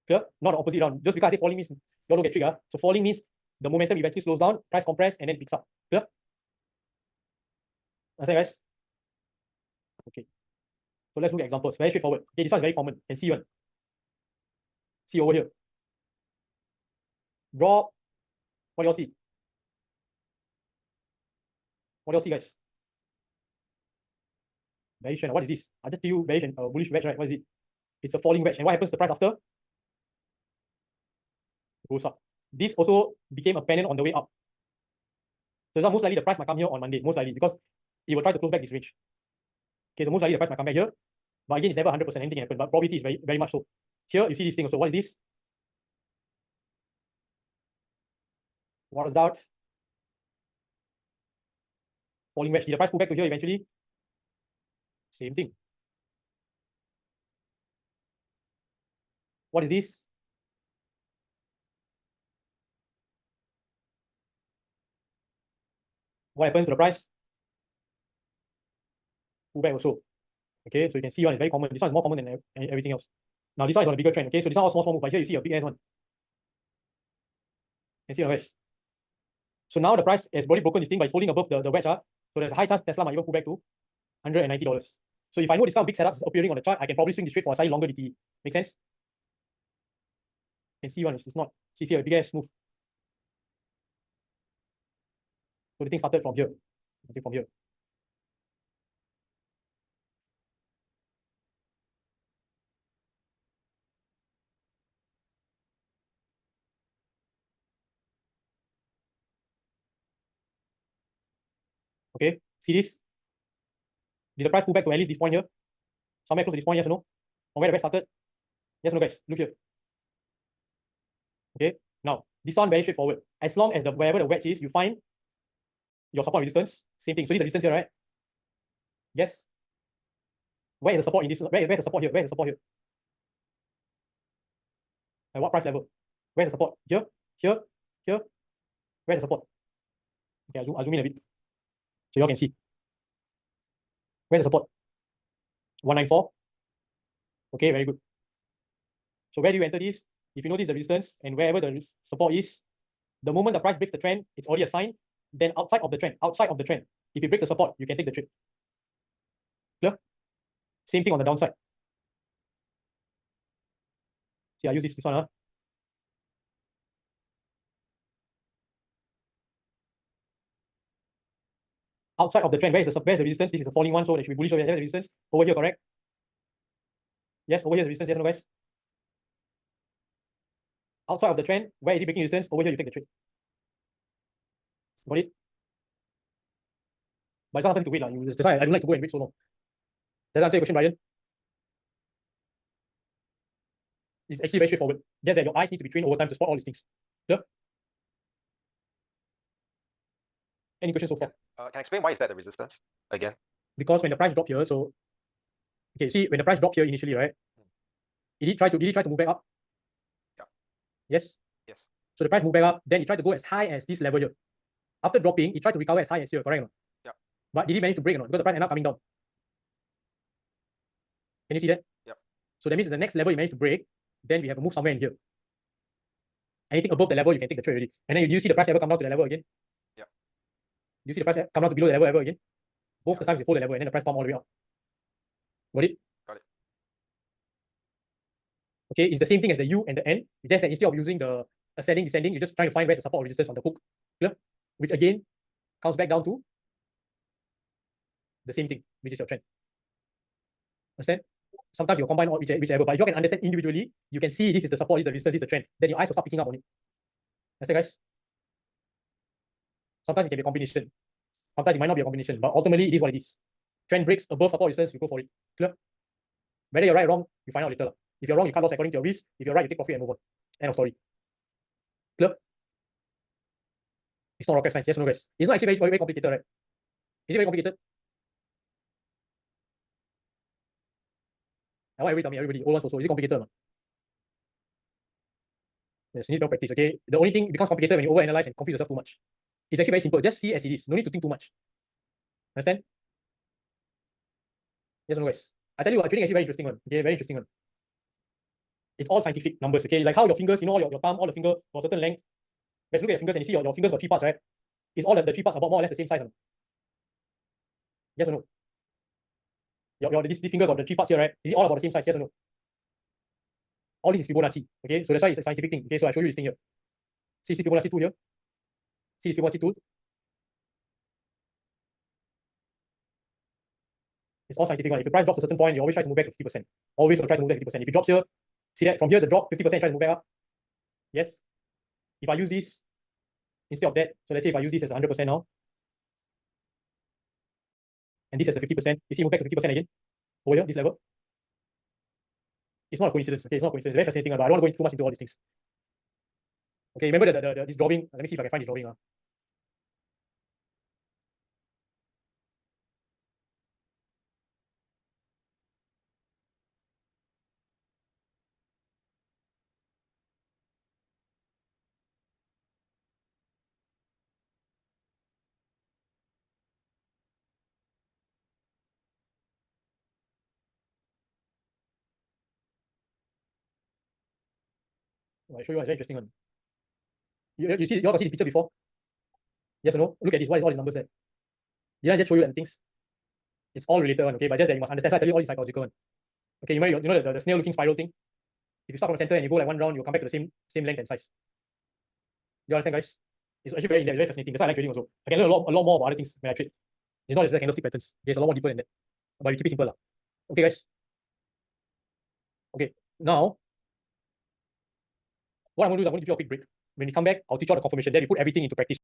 S1: Clear? Not the opposite round. Just because I say falling means you don't get trigger. So falling means the momentum eventually slows down, price compress, and then picks up. Clear? Understand, guys? Okay. So let's look at examples. Very straightforward. Okay, this one is very common. Can see one. See over here. Drop. What do y'all see? What do y'all see, guys? Bearish. What is this? I just tell you bearish and bullish wedge, right? What is it? It's a falling wedge. And what happens to the price after? It goes up. This also became a pennant on the way up. So most likely the price might come here on Monday, most likely, because it will try to close back this range. Okay, so most likely the price might come back here. But again, it's never 100%, anything can happen, but probability is very, very much so. Here, you see this thing also. What is this? What is that? Falling wedge. Did the price pull back to here eventually? Same thing. What is this? What happened to the price? Pull back also. Okay, so you can see one is very common. This one is more common than everything else. Now this one is on a bigger trend. Okay, so this one is small move, but here you see a big ass one. You can see the wedge. So now the price has already broken this thing, but it's holding above the wedge. So there's a high chance Tesla might even pull back to $190. So if I know this kind of big setups is appearing on the chart, I can probably swing this trade for a slightly longer DTE. Make sense? You can see one, it's not. See here, a big ass move. So the thing started from here. I think from here. Okay, see this? Did the price pull back to at least this point here? Somewhere close to this point, yes or no? From where the wedge started? Yes or no, guys? Look here. Okay, now this one very straightforward. As long as wherever the wedge is, you find your support resistance, same thing. So this is the distance here, right? Yes. Where is the support in this? Where's the support here? Where's the support here? At what price level? Where's the support? Here, here, here. Where's the support? Okay, I'll zoom in a bit. So you all can see. Where's the support? 194. Okay, very good. So where do you enter this? If you know this is the resistance and wherever the support is, the moment the price breaks the trend, it's already a sign. Then outside of the trend, if it breaks the support, you can take the trade. Clear? Same thing on the downside. See, I use this one. Outside of the trend, where's the resistance? This is a falling one, so it should be bullish. So there's the resistance over here, correct? Yes, over here is resistance. Yes, no, guys. Outside of the trend, where is it breaking resistance? Over here, you take the trade. Got it? But it's not something to wait. That's why I don't like to go and wait so long. Does that answer your question, Brian? It's actually very straightforward. Just that your eyes need to be trained over time to spot all these things. Clear? Any questions so far?
S3: Can I explain why is that the resistance again?
S1: Because when the price dropped here, so okay, see when the price dropped here initially, right? Did it try to move back up?
S3: Yeah.
S1: Yes.
S3: Yes.
S1: So the price moved back up, then it tried to go as high as this level here. After dropping, it tried to recover as high as here, correct or not?
S3: Yeah.
S1: But did it manage to break or not? Because the price ended up coming down. Can you see that?
S3: Yeah.
S1: So that means the next level you managed to break, then we have to move somewhere in here. Anything above the level, you can take the trade already. And then do you see the price ever come down to the level again?
S3: Yeah.
S1: Do you see the price come down to below the level ever again? Both the times you hold the level and then the price pump all the way up. Got it?
S3: Got it.
S1: Okay, it's the same thing as the U and the N. It's just that instead of using the ascending, descending, you're just trying to find where's the support or resistance on the hook. Clear? Which again comes back down to the same thing, which is your trend. Understand? Sometimes you combine all whichever, but if you can understand individually, you can see this is the support, this is the resistance, this is the trend. Then your eyes will start picking up on it. Understand, guys? Sometimes it can be a combination. Sometimes it might not be a combination, but ultimately it is what it is. Trend breaks above support resistance, you go for it. Clear? Whether you're right or wrong, you find out later. If you're wrong, you cut loss according to your risk. If you're right, you take profit and move on. End of story. Clear? It's not rocket science. Yes or no, guys? It's not actually very complicated, right? Is it very complicated? I want everybody tell me, everybody, all ones also. Is it complicated or not? Yes, you need to practice, okay? The only thing becomes complicated when you overanalyze and confuse yourself too much. It's actually very simple. Just see as it is. No need to think too much. Understand? Yes or no, guys? I tell you, trading is actually very interesting one. Okay, very interesting one. It's all scientific numbers, okay? Like how your fingers, your thumb, all the finger for a certain length. Let's look at your fingers and you see your fingers got 3 parts, right? Is all the 3 parts about more or less the same size? Or no? Yes or no? This finger got the 3 parts here, right? Is it all about the same size? Yes or no? All this is Fibonacci. Okay, so that's why it's a scientific thing. Okay, so I show you this thing here. See Fibonacci 2 here. See this Fibonacci 2. It's all scientific. If the price drops to a certain point, you always try to move back to 50%. Always try to move back to 50%. If it drops here, see that from here the drop 50%, try to move back up. Yes. If I use this instead of that, so let's say if I use this as 100% now, and this as the 50%, you see move back to 50% again over here, this level. It's not a coincidence. Okay, it's not a coincidence. It's very fascinating, but I don't want to go too much into all these things. Okay, remember this drawing. Let me see if I can find this drawing. I'll show you. It's very interesting one. You see, you all got see this picture before? Yes or no? Look at this. What is all these numbers there? Did I just show you the things? It's all related one, okay? But just that you must understand. So I tell you all this psychological one. Okay, you know the snail looking spiral thing? If you start from the center and you go like one round, you'll come back to the same length and size. You understand, guys? It's actually very in-depth, very fascinating. That's why I like trading also. I can learn a lot more about other things when I trade. It's not just the candlestick patterns. There's a lot more deeper than that. But we keep it simple. Okay, guys. Okay, now what I'm going to do is I'm going to give you a quick break. When we come back, I'll teach you all the confirmation. Then we put everything into practice.